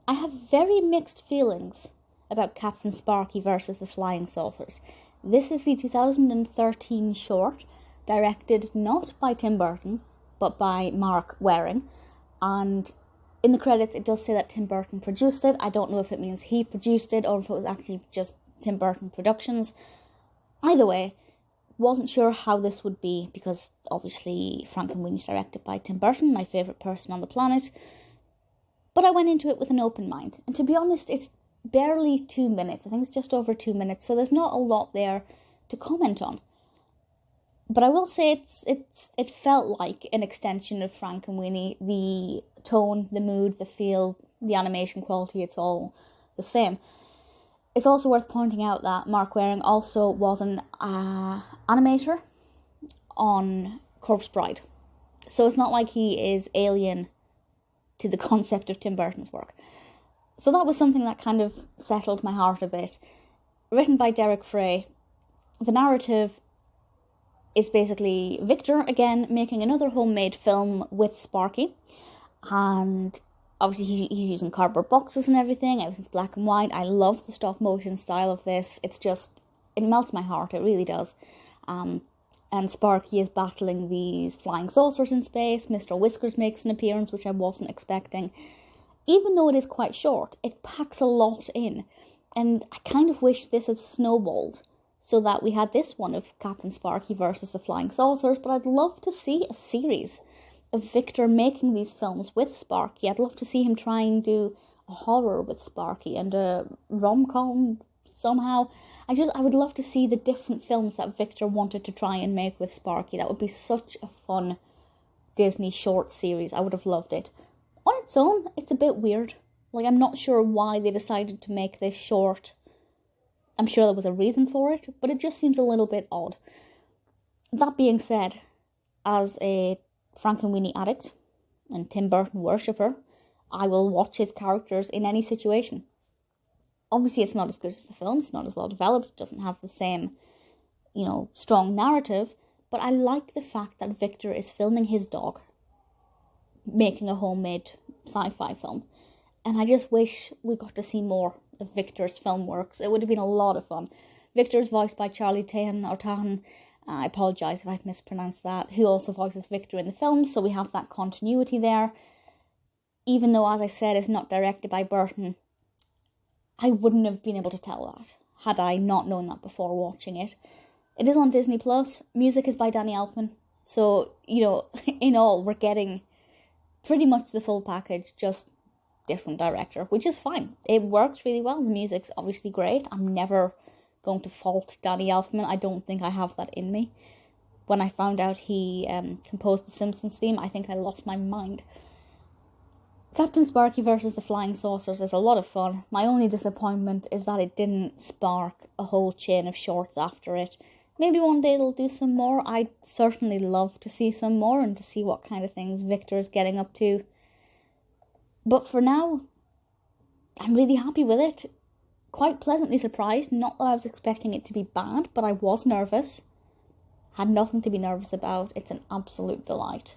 I have very mixed feelings about Captain Sparky versus the Flying Saucers. This is the 2013 short, directed not by Tim Burton, but by Mark Waring, and in the credits it does say that Tim Burton produced it. I don't know if it means he produced it or if it was actually just Tim Burton Productions. Either way, wasn't sure how this would be because obviously Frankenweenie is directed by Tim Burton, my favourite person on the planet. But I went into it with an open mind, and to be honest, it's barely 2 minutes. I think it's just over 2 minutes, so there's not a lot there to comment on. But I will say it felt like an extension of Frankenweenie. The tone, the mood, the feel, the animation quality, it's all the same. It's also worth pointing out that Mark Waring also was an animator on Corpse Bride. So it's not like he is alien to the concept of Tim Burton's work. So that was something that kind of settled my heart a bit. Written by Derek Frey, the narrative is basically Victor, again, making another homemade film with Sparky. And obviously he's using cardboard boxes and everything's black and white. I love the stop motion style of this. It's just, it melts my heart, it really does. And Sparky is battling these flying saucers in space. Mr. Whiskers makes an appearance, which I wasn't expecting. Even though it is quite short, it packs a lot in. And I kind of wish this had snowballed so that we had this one of Captain Sparky versus the Flying Saucers, but I'd love to see a series of Victor making these films with Sparky. I'd love to see him try and do a horror with Sparky and a rom-com somehow. I would love to see the different films that Victor wanted to try and make with Sparky. That would be such a fun Disney short series. I would have loved it. On its own, it's a bit weird. Like, I'm not sure why they decided to make this short. I'm sure there was a reason for it, but it just seems a little bit odd. That being said, as a Frankenweenie addict and Tim Burton worshipper, I will watch his characters in any situation. Obviously, it's not as good as the film, it's not as well developed, it doesn't have the same, strong narrative, but I like the fact that Victor is filming his dog, making a homemade sci-fi film. And I just wish we got to see more of Victor's film works. It would have been a lot of fun. Victor's voiced by Charlie Tahan, or Tahan. I apologise if I've mispronounced that. Who also voices Victor in the film, so we have that continuity there. Even though, as I said, it's not directed by Burton, I wouldn't have been able to tell that had I not known that before watching it. It is on Disney+. Music is by Danny Elfman. So, in all, we're getting pretty much the full package, just different director, which is fine. It works really well. The music's obviously great. I'm never going to fault Danny Elfman. I don't think I have that in me. When I found out he composed the Simpsons theme, I think I lost my mind. Captain Sparky versus the Flying Saucers is a lot of fun. My only disappointment is that it didn't spark a whole chain of shorts after it. Maybe one day they'll do some more. I'd certainly love to see some more and to see what kind of things Victor is getting up to. But for now, I'm really happy with it. Quite pleasantly surprised. Not that I was expecting it to be bad, but I was nervous. Had nothing to be nervous about. It's an absolute delight.